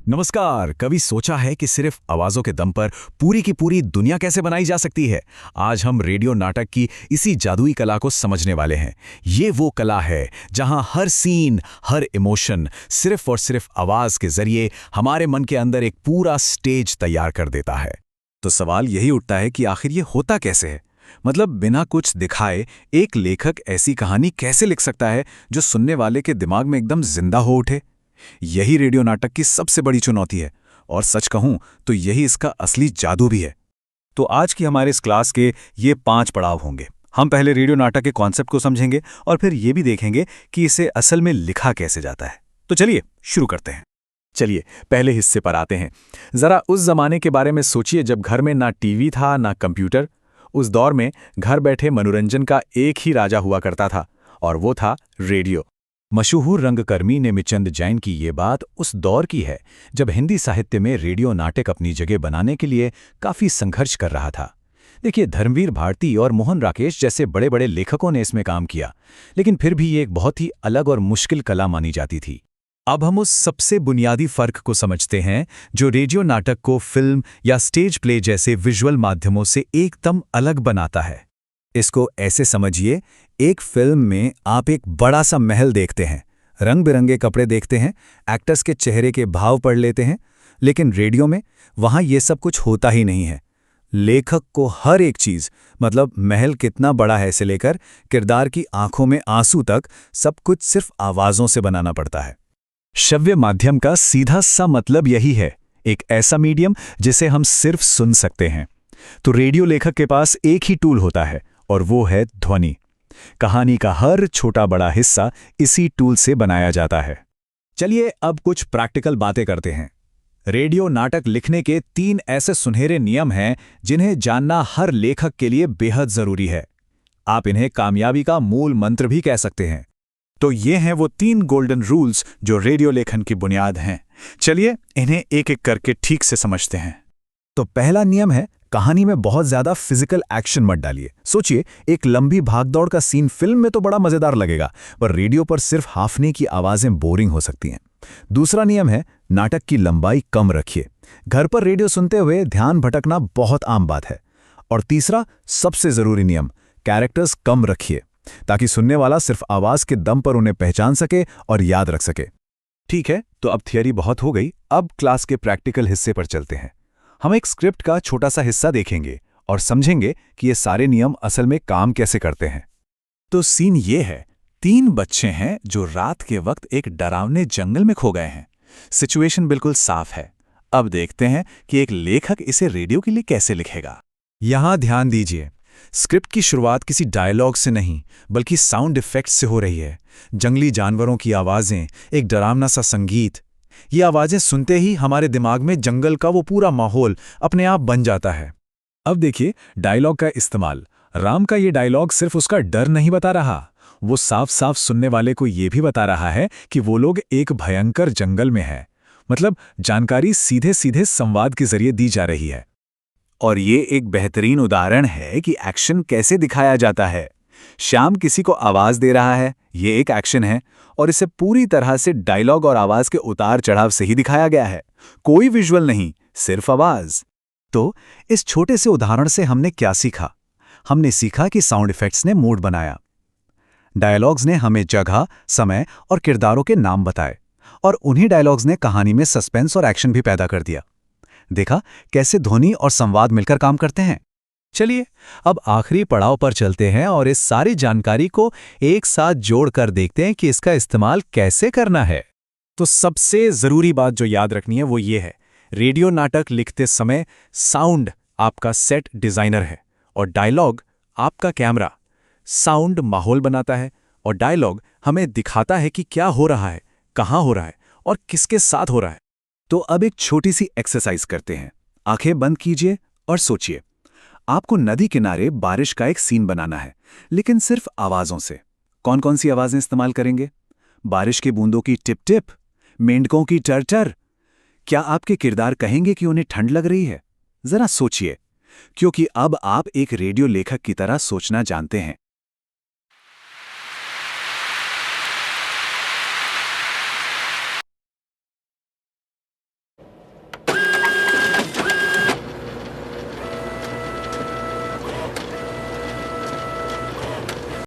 नमस्कार। कभी सोचा है कि सिर्फ आवाजों के दम पर पूरी की पूरी दुनिया कैसे बनाई जा सकती है? आज हम रेडियो नाटक की इसी जादुई कला को समझने वाले हैं। ये वो कला है जहां हर सीन, हर इमोशन सिर्फ और सिर्फ आवाज के जरिए हमारे मन के अंदर एक पूरा स्टेज तैयार कर देता है। तो सवाल यही उठता है कि आखिर ये होता कैसे है? मतलब बिना कुछ दिखाए एक लेखक ऐसी कहानी कैसे लिख सकता है जो सुनने वाले के दिमाग में एकदम जिंदा हो उठे? यही रेडियो नाटक की सबसे बड़ी चुनौती है, और सच कहूं तो यही इसका असली जादू भी है। तो आज की हमारे इस क्लास के ये 5 पड़ाव होंगे। हम पहले रेडियो नाटक के कॉन्सेप्ट को समझेंगे और फिर ये भी देखेंगे कि इसे असल में लिखा कैसे जाता है। तो चलिए शुरू करते हैं। चलिए पहले हिस्से पर आते हैं। जरा उस जमाने के बारे में सोचिए जब घर में ना टीवी था ना कंप्यूटर। उस दौर में घर बैठे मनोरंजन का एक ही राजा हुआ करता था, और वो था रेडियो। मशहूर रंगकर्मी नेमिचंद जैन की ये बात उस दौर की है जब हिंदी साहित्य में रेडियो नाटक अपनी जगह बनाने के लिए काफी संघर्ष कर रहा था। देखिए, धर्मवीर भारती और मोहन राकेश जैसे बड़े बड़े लेखकों ने इसमें काम किया, लेकिन फिर भी ये एक बहुत ही अलग और मुश्किल कला मानी जाती थी। अब हम उस सबसे बुनियादी फर्क को समझते हैं जो रेडियो नाटक को फिल्म या स्टेज प्ले जैसे विजुअल माध्यमों से एकदम अलग बनाता है। इसको ऐसे समझिए, एक फिल्म में आप एक बड़ा सा महल देखते हैं, रंग बिरंगे कपड़े देखते हैं, एक्टर्स के चेहरे के भाव पढ़ लेते हैं, लेकिन रेडियो में वहां ये सब कुछ होता ही नहीं है। लेखक को हर एक चीज, मतलब महल कितना बड़ा है से लेकर किरदार की आंखों में आंसू तक, सब कुछ सिर्फ आवाजों से बनाना पड़ता है। श्रव्य माध्यम का सीधा सा मतलब यही है, एक ऐसा मीडियम जिसे हम सिर्फ सुन सकते हैं। तो रेडियो लेखक के पास एक ही टूल होता है, और वो है ध्वनि। कहानी का हर छोटा बड़ा हिस्सा इसी टूल से बनाया जाता है। चलिए अब कुछ प्रैक्टिकल बातें करते हैं। रेडियो नाटक लिखने के 3 ऐसे सुनहरे नियम हैं जिन्हें जानना हर लेखक के लिए बेहद जरूरी है। आप इन्हें कामयाबी का मूल मंत्र भी कह सकते हैं। तो ये हैं वो 3 गोल्डन रूल्स जो रेडियो लेखन की बुनियाद हैं। चलिए इन्हें एक एक करके ठीक से समझते हैं। तो पहला नियम है, कहानी में बहुत ज्यादा फिजिकल एक्शन मत डालिए। सोचिए, एक लंबी भागदौड़ का सीन फिल्म में तो बड़ा मजेदार लगेगा, पर रेडियो पर सिर्फ हाफने की आवाजें बोरिंग हो सकती हैं। दूसरा नियम है, नाटक की लंबाई कम रखिए। घर पर रेडियो सुनते हुए ध्यान भटकना बहुत आम बात है। और तीसरा सबसे जरूरी नियम, कैरेक्टर्स कम रखिए, ताकि सुनने वाला सिर्फ आवाज के दम पर उन्हें पहचान सके और याद रख सके। ठीक है, तो अब थियरी बहुत हो गई, अब क्लास के प्रैक्टिकल हिस्से पर चलते हैं। हम एक स्क्रिप्ट का छोटा सा हिस्सा देखेंगे और समझेंगे कि ये सारे नियम असल में काम कैसे करते हैं। तो सीन ये है, 3 बच्चे हैं जो रात के वक्त एक डरावने जंगल में खो गए हैं। सिचुएशन बिल्कुल साफ है। अब देखते हैं कि एक लेखक इसे रेडियो के लिए कैसे लिखेगा। यहां ध्यान दीजिए, स्क्रिप्ट की शुरुआत किसी डायलॉग से नहीं बल्कि साउंड इफेक्ट्स से हो रही है। जंगली जानवरों की आवाजें, एक डरावना सा संगीत। ये आवाजें सुनते ही हमारे दिमाग में जंगल का वो पूरा माहौल अपने आप बन जाता है। अब देखिए डायलॉग का इस्तेमाल। राम का ये डायलॉग सिर्फ उसका डर नहीं बता रहा, वो साफ साफ सुनने वाले को ये भी बता रहा है कि वो लोग एक भयंकर जंगल में हैं। मतलब जानकारी सीधे सीधे संवाद के जरिए दी जा रही है। और ये एक बेहतरीन उदाहरण है कि एक्शन कैसे दिखाया जाता है। श्याम किसी को आवाज दे रहा है, ये एक एक्शन है, और इसे पूरी तरह से डायलॉग और आवाज के उतार चढ़ाव से ही दिखाया गया है। कोई विजुअल नहीं, सिर्फ आवाज। तो इस छोटे से उदाहरण से हमने क्या सीखा? हमने सीखा कि साउंड इफेक्ट्स ने मूड बनाया, डायलॉग्स ने हमें जगह, समय और किरदारों के नाम बताए, और उन्हीं डायलॉग्स ने कहानी में सस्पेंस और एक्शन भी पैदा कर दिया। देखा कैसे ध्वनि और संवाद मिलकर काम करते हैं। चलिए अब आखिरी पड़ाव पर चलते हैं और इस सारी जानकारी को एक साथ जोड़कर देखते हैं कि इसका इस्तेमाल कैसे करना है। तो सबसे जरूरी बात जो याद रखनी है वो ये है, रेडियो नाटक लिखते समय साउंड आपका सेट डिजाइनर है और डायलॉग आपका कैमरा। साउंड माहौल बनाता है और डायलॉग हमें दिखाता है कि क्या हो रहा है, कहाँ हो रहा है और किसके साथ हो रहा है। तो अब एक छोटी सी एक्सरसाइज करते हैं। आंखें बंद कीजिए और सोचिए, आपको नदी किनारे बारिश का एक सीन बनाना है, लेकिन सिर्फ आवाजों से। कौन कौन सी आवाजें इस्तेमाल करेंगे? बारिश की बूंदों की टिप टिप, मेंढकों की टर टर। क्या आपके किरदार कहेंगे कि उन्हें ठंड लग रही है? जरा सोचिए, क्योंकि अब आप एक रेडियो लेखक की तरह सोचना जानते हैं।